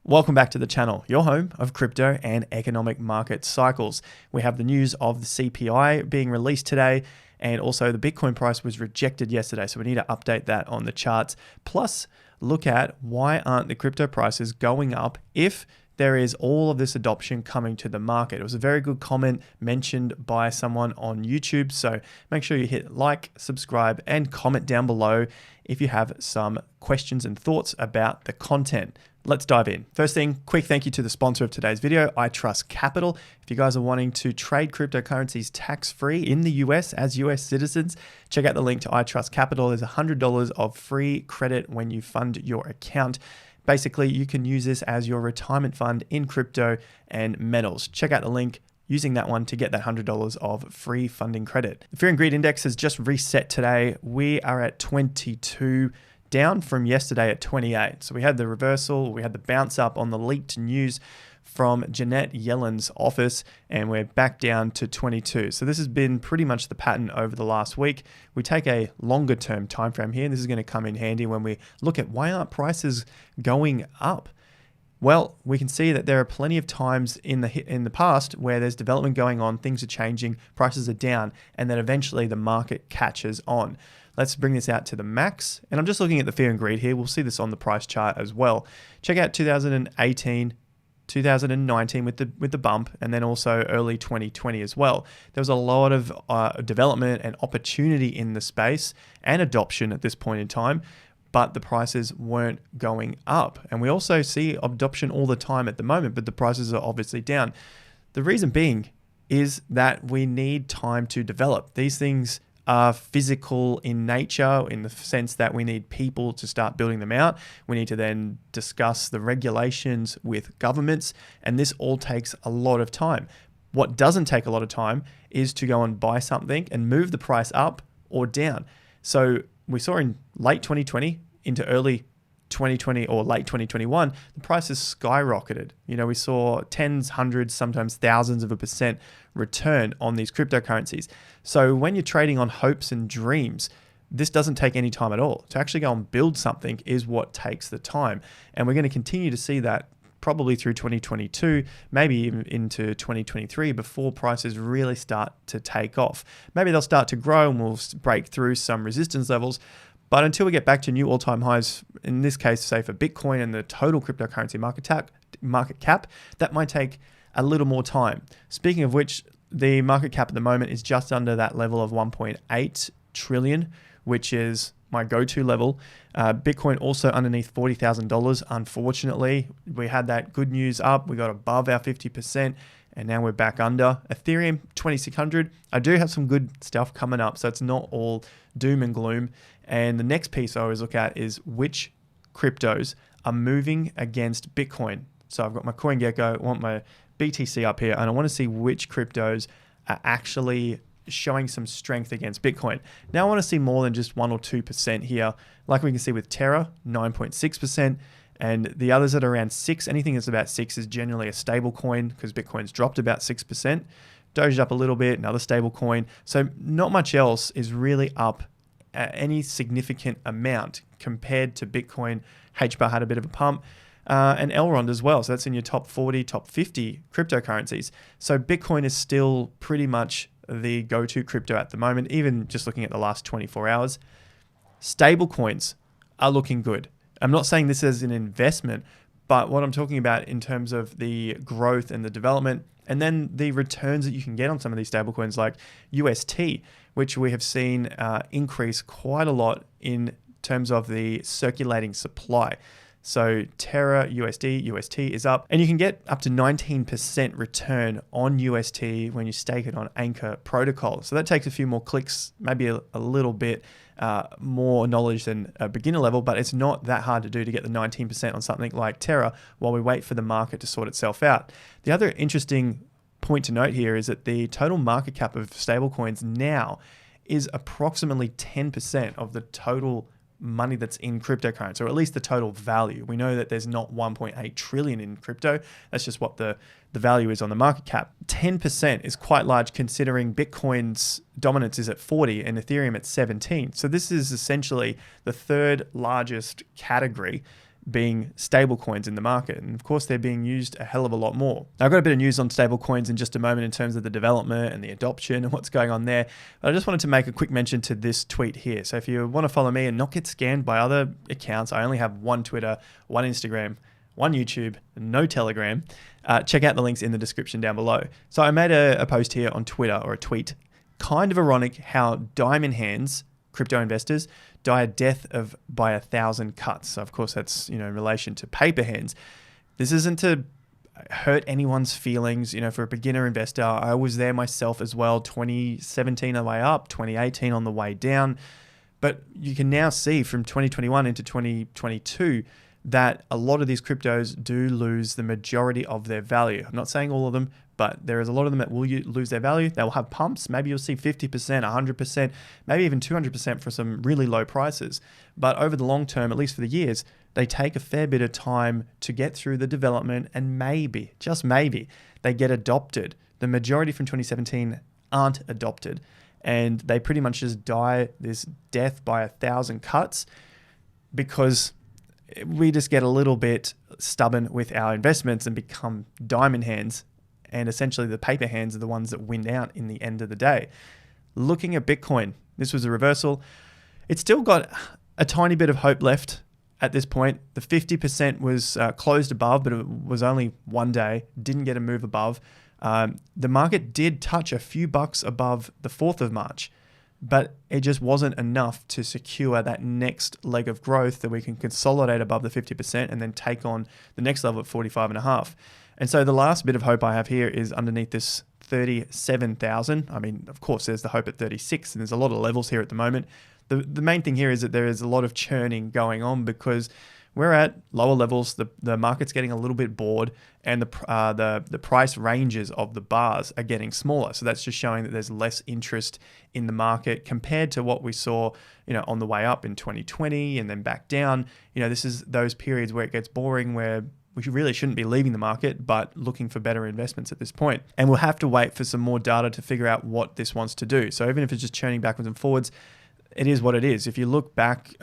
Welcome back to the channel, your home of crypto and economic market cycles. We have the news of the CPI being released today, and also the Bitcoin price was rejected yesterday, so we need to update that on the charts. Plus, look at why aren't the crypto prices going up if there is all of this adoption coming to the market. It was a very good comment mentioned by someone on YouTube, so make sure you hit like, subscribe, and comment down below if you have some questions and thoughts about the content. Let's dive in. First thing, quick thank you to the sponsor of today's video, iTrust Capital. If you guys are wanting to trade cryptocurrencies tax-free in the US as US citizens, check out the link to iTrust Capital. There's $100 of free credit when you fund your account. Basically, you can use this as your retirement fund in crypto and metals. Check out the link using that one to get that $100 of free funding credit. The Fear and Greed Index has just reset today. We are at 22, down from yesterday at 28. So we had the reversal, we had the bounce up on the leaked news from Janet Yellen's office, and we're back down to 22. So this has been pretty much the pattern over the last week. We take a longer term time frame here, and this is going to come in handy when we look at why aren't prices going up. Well, we can see that there are plenty of times in the past where there's development going on, things are changing, prices are down, and then eventually the market catches on. Let's bring this out to the max. And I'm just looking at the fear and greed here. We'll see this on the price chart as well. Check out 2018, 2019 with the bump, and then also early 2020 as well. There was a lot of development and opportunity in the space and adoption at this point in time, but the prices weren't going up. And we also see adoption all the time at the moment, but the prices are obviously down. The reason being is that we need time to develop. These things are physical in nature, in the sense that we need people to start building them out. We need to then discuss the regulations with governments, and this all takes a lot of time. What doesn't take a lot of time is to go and buy something and move the price up or down. So we saw in late 2020 into early 2020 or late 2021, the prices skyrocketed. You know, we saw tens, hundreds, sometimes thousands of % return on these cryptocurrencies. So when you're trading on hopes and dreams, this doesn't take any time at all. To actually go and build something is what takes the time. And we're going to continue to see that probably through 2022, maybe even into 2023 before prices really start to take off. Maybe they'll start to grow and we'll break through some resistance levels. But until we get back to new all-time highs, in this case, say for Bitcoin and the total cryptocurrency market cap, that might take a little more time. Speaking of which, the market cap at the moment is just under that level of 1.8 trillion, which is my go-to level. Bitcoin also underneath $40,000. Unfortunately, we had that good news up. We got above our 50%. And now we're back under. Ethereum, 2600. I do have some good stuff coming up, so it's not all doom and gloom. And the next piece I always look at is which cryptos are moving against Bitcoin. So I've got my CoinGecko, I want my BTC up here, and I want to see which cryptos are actually showing some strength against Bitcoin. Now I want to see more than just 1 or 2% here. Like we can see with Terra, 9.6%. And the others that are around 6, anything that's about 6 is generally a stable coin because Bitcoin's dropped about 6%. Doge's up a little bit, another stable coin. So not much else is really up at any significant amount compared to Bitcoin. HBAR had a bit of a pump. And Elrond as well. So that's in your top 40, top 50 cryptocurrencies. So Bitcoin is still pretty much the go-to crypto at the moment, even just looking at the last 24 hours. Stable coins are looking good. I'm not saying this as an investment, but what I'm talking about in terms of the growth and the development, and then the returns that you can get on some of these stablecoins like UST, which we have seen increase quite a lot in terms of the circulating supply. So Terra UST is up, and you can get up to 19% return on UST when you stake it on Anchor Protocol. So that takes a few more clicks, maybe a little bit more knowledge than a beginner level, but it's not that hard to do to get the 19% on something like Terra while we wait for the market to sort itself out. The other interesting point to note here is that the total market cap of stablecoins now is approximately 10% of the total money that's in cryptocurrency, or at least the total value. We know that there's not 1.8 trillion in crypto. That's just what the value is on the market cap. 10% is quite large considering Bitcoin's dominance is at 40 and Ethereum at 17. So this is essentially the third largest category being stable coins in the market. And of course, they're being used a hell of a lot more. Now, I've got a bit of news on stable coins in just a moment in terms of the development and the adoption and what's going on there. But I just wanted to make a quick mention to this tweet here. So if you want to follow me and not get scammed by other accounts, I only have one Twitter, one Instagram, one YouTube, no Telegram. Check out the links in the description down below. So I made a post here on Twitter, or a tweet, kind of ironic how diamond hands, crypto investors, die a death of by 1,000 cuts. So of course that's, in relation to paper hands. This isn't to hurt anyone's feelings. For a beginner investor, I was there myself as well. 2017 on the way up, 2018 on the way down. But you can now see from 2021 into 2022 that a lot of these cryptos do lose the majority of their value. I'm not saying all of them, but there is a lot of them that will lose their value. They will have pumps. Maybe you'll see 50%, 100%, maybe even 200% for some really low prices. But over the long term, at least for the years, they take a fair bit of time to get through the development, and maybe, just maybe, they get adopted. The majority from 2017 aren't adopted, and they pretty much just die this death by 1,000 cuts because we just get a little bit stubborn with our investments and become diamond hands. And essentially the paper hands are the ones that win out in the end of the day. Looking at Bitcoin, this was a reversal. It's still got a tiny bit of hope left at this point. The 50% was closed above, but it was only one day, didn't get a move above. The market did touch a few bucks above the 4th of March, but it just wasn't enough to secure that next leg of growth that we can consolidate above the 50% and then take on the next level at 45.5. And so the last bit of hope I have here is underneath this 37,000. I mean, of course, there's the hope at 36, and there's a lot of levels here at the moment. The main thing here is that there is a lot of churning going on because we're at lower levels. The market's getting a little bit bored, and the price ranges of the bars are getting smaller. So that's just showing that there's less interest in the market compared to what we saw, on the way up in 2020 and then back down. This is those periods where it gets boring, where we really shouldn't be leaving the market, but looking for better investments at this point. And we'll have to wait for some more data to figure out what this wants to do. So even if it's just churning backwards and forwards, it is what it is. If you look back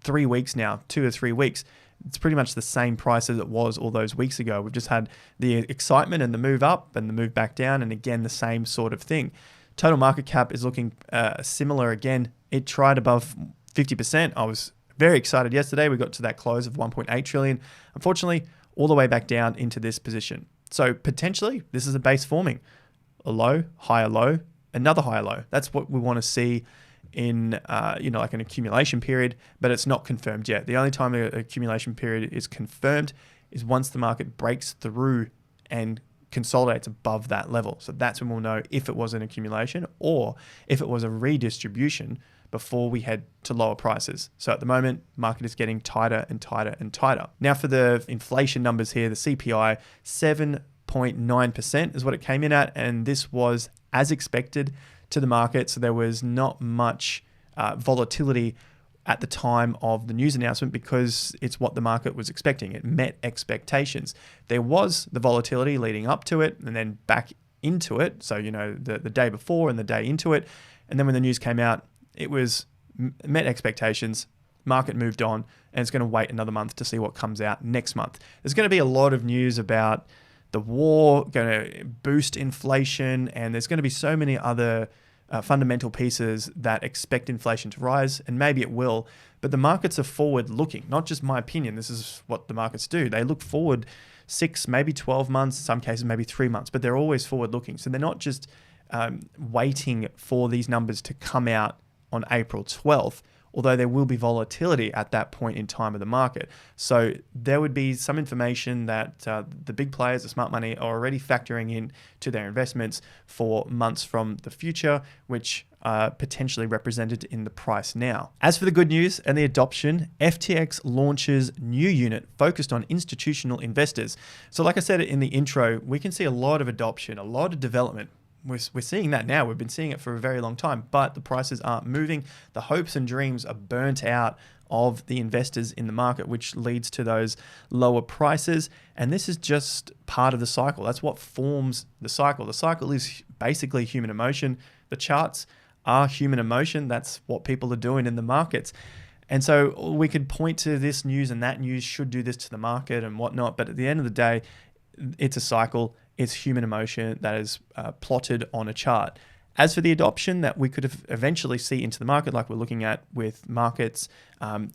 3 weeks now, 2 or 3 weeks, it's pretty much the same price as it was all those weeks ago. We've just had the excitement and the move up and the move back down, and again, the same sort of thing. Total market cap is looking similar again. It tried above 50%. I was very excited yesterday. We got to that close of 1.8 trillion. Unfortunately, all the way back down into this position. So potentially, this is a base forming. A low, higher low, another higher low. That's what we want to see in, like an accumulation period, but it's not confirmed yet. The only time the accumulation period is confirmed is once the market breaks through and consolidates above that level. So that's when we'll know if it was an accumulation or if it was a redistribution before we head to lower prices. So at the moment, market is getting tighter and tighter and tighter. Now for the inflation numbers here, the CPI, 7.9% is what it came in at. And this was as expected to the market. So there was not much volatility at the time of the news announcement because it's what the market was expecting. It met expectations. There was the volatility leading up to it and then back into it. So, the day before and the day into it. And then when the news came out, it was met expectations, market moved on, and it's going to wait another month to see what comes out next month. There's going to be a lot of news about the war going to boost inflation, and there's going to be so many other fundamental pieces that expect inflation to rise, and maybe it will, but the markets are forward looking, not just my opinion. This is what the markets do. They look forward 6, maybe 12 months, in some cases, maybe 3 months, but they're always forward looking. So they're not just waiting for these numbers to come out on April 12th, although there will be volatility at that point in time of the market. So there would be some information that the big players, the smart money, are already factoring in to their investments for months from the future, which are potentially represented in the price now. As for the good news and the adoption, FTX launches new unit focused on institutional investors. So like I said in the intro, we can see a lot of adoption, a lot of development. We're seeing that now. We've been seeing it for a very long time, but the prices aren't moving. The hopes and dreams are burnt out of the investors in the market, which leads to those lower prices. And this is just part of the cycle. That's what forms the cycle. The cycle is basically human emotion. The charts are human emotion. That's what people are doing in the markets. And so we could point to this news and that news should do this to the market and whatnot. But at the end of the day, it's a cycle. It's human emotion that is plotted on a chart. As for the adoption that we could eventually see into the market, like we're looking at with markets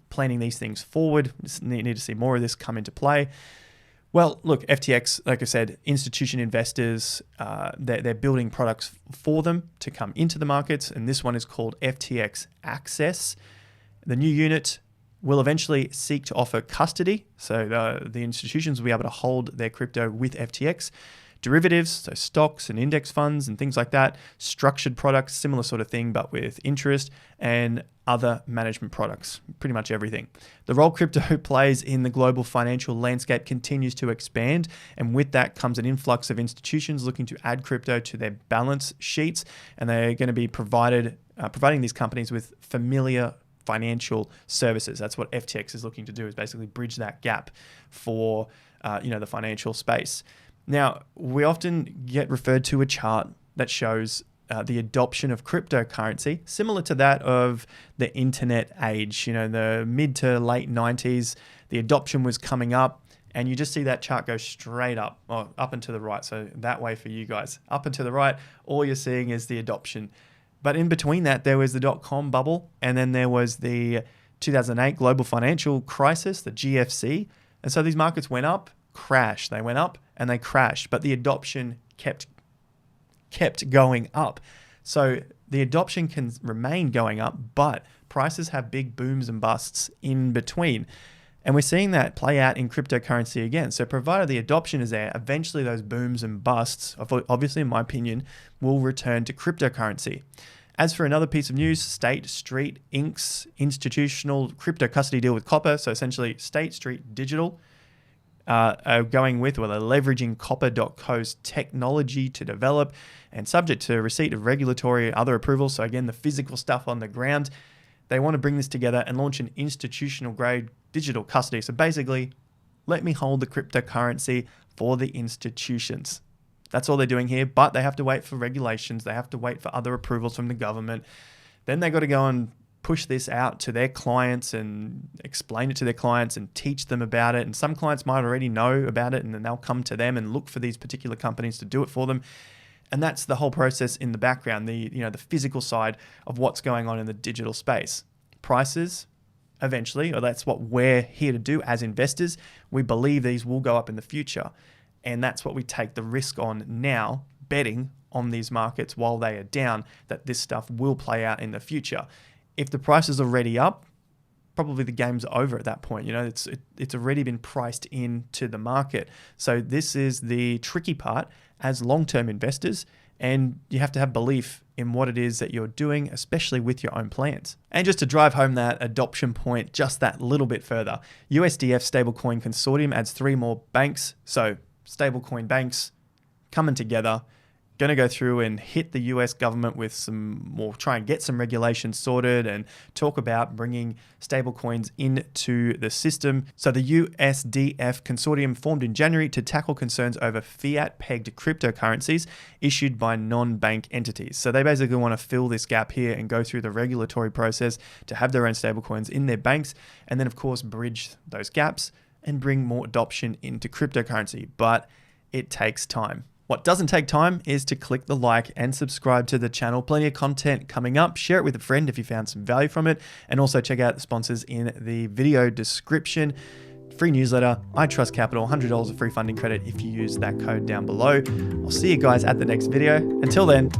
planning these things forward, need to see more of this come into play. Well, look, FTX, like I said, institution investors, they're building products for them to come into the markets. And this one is called FTX Access. The new unit will eventually seek to offer custody. So the institutions will be able to hold their crypto with FTX. Derivatives, so stocks and index funds and things like that. Structured products, similar sort of thing, but with interest, and other management products, pretty much everything. The role crypto plays in the global financial landscape continues to expand, and with that comes an influx of institutions looking to add crypto to their balance sheets, and they're going to be providing these companies with familiar financial services. That's what FTX is looking to do, is basically bridge that gap for the financial space. Now, we often get referred to a chart that shows the adoption of cryptocurrency, similar to that of the internet age. The mid to late 90s, the adoption was coming up, and you just see that chart go straight up, up and to the right. So that way for you guys, up and to the right, all you're seeing is the adoption. But in between that, there was the dot-com bubble, and then there was the 2008 global financial crisis, the GFC. And so these markets went up, crashed. They went up and they crashed, but the adoption kept going up. So the adoption can remain going up, but prices have big booms and busts in between. And we're seeing that play out in cryptocurrency again. So provided the adoption is there, eventually those booms and busts, obviously in my opinion, will return to cryptocurrency. As for another piece of news, State Street Inc.'s institutional crypto custody deal with Copper, so essentially State Street Digital, are going with, they're leveraging Copper.co's technology to develop, and subject to receipt of regulatory other approvals, so again, the physical stuff on the ground, they want to bring this together and launch an institutional grade digital custody. So basically, let me hold the cryptocurrency for the institutions. That's all they're doing here, but they have to wait for regulations. They have to wait for other approvals from the government. Then they got to go and push this out to their clients and explain it to their clients and teach them about it. And some clients might already know about it, and then they'll come to them and look for these particular companies to do it for them. And that's the whole process in the background, the physical side of what's going on in the digital space. Prices, eventually, or that's what we're here to do as investors. We believe these will go up in the future. And that's what we take the risk on now, betting on these markets while they are down, that this stuff will play out in the future. If the price is already up, probably the game's over at that point. It's already been priced into the market. So this is the tricky part as long-term investors, and you have to have belief in what it is that you're doing, especially with your own plans. And just to drive home that adoption point just that little bit further, USDF Stablecoin Consortium adds 3 more banks. So stablecoin banks coming together, going to go through and hit the US government with try and get some regulations sorted and talk about bringing stablecoins into the system. So the USDF consortium formed in January to tackle concerns over fiat-pegged cryptocurrencies issued by non-bank entities. So they basically want to fill this gap here and go through the regulatory process to have their own stablecoins in their banks, and then of course bridge those gaps and bring more adoption into cryptocurrency. But it takes time. What doesn't take time is to click the like and subscribe to the channel. Plenty of content coming up. Share it with a friend if you found some value from it. And also check out the sponsors in the video description. Free newsletter, I Trust Capital, $100 of free funding credit if you use that code down below. I'll see you guys at the next video. Until then,